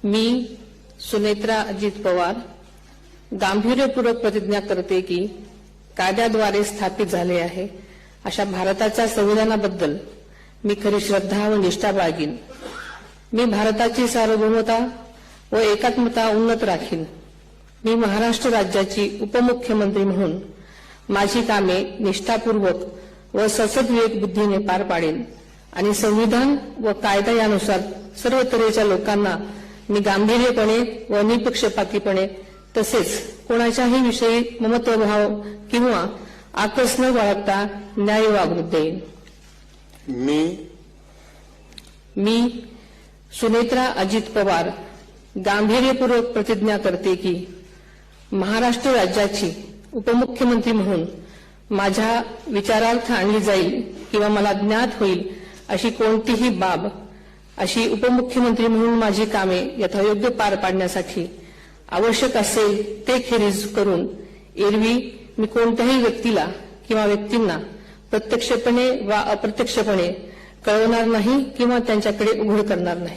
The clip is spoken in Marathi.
मी सुनेत्रा अजित पवार गांभीर्यपूर्वक प्रतिज्ञा करते की कायद्याद्वारे स्थापित झाले आहे अशा भारताच्या संविधानाबद्दल मी खरी श्रद्धा व निष्ठा बाळगीन। मी भारताची सार्वभौमता व एकात्मता उन्नत राखीन। मी महाराष्ट्र राज्याची उपमुख्यमंत्री म्हणून माझी कामे निष्ठापूर्वक व ससद्विवेक बुद्धीने पार पाडेन आणि संविधान व कायदा यानुसार सर्व तऱ्हेच्या लोकांना मी गांभीर्यपणे व निपक्षपातीपणे तसेच कोणाच्याही विषयी ममत्वभाव किंवा आकस न बाळगता न्याय वागणूक देईन। मी सुनेत्रा अजित पवार गांभीर्यपूर्वक प्रतिज्ञा करते की महाराष्ट्र राज्याची उपमुख्यमंत्री म्हणून माझ्या विचारार्थ आणली जाईल किंवा मला ज्ञात होईल अशी कोणतीही बाब अशी उपमुख्यमंत्री म्हणून माझी कामे यथायोग्य पार पाडण्यासाठी आवश्यक असेल ते खेरीज करून एरवी मी कोणत्याही व्यक्तीला किंवा व्यक्तींना प्रत्यक्षपणे वा अप्रत्यक्षपणे कळवणार नाही किंवा त्यांच्याकडे उघड करणार नाही।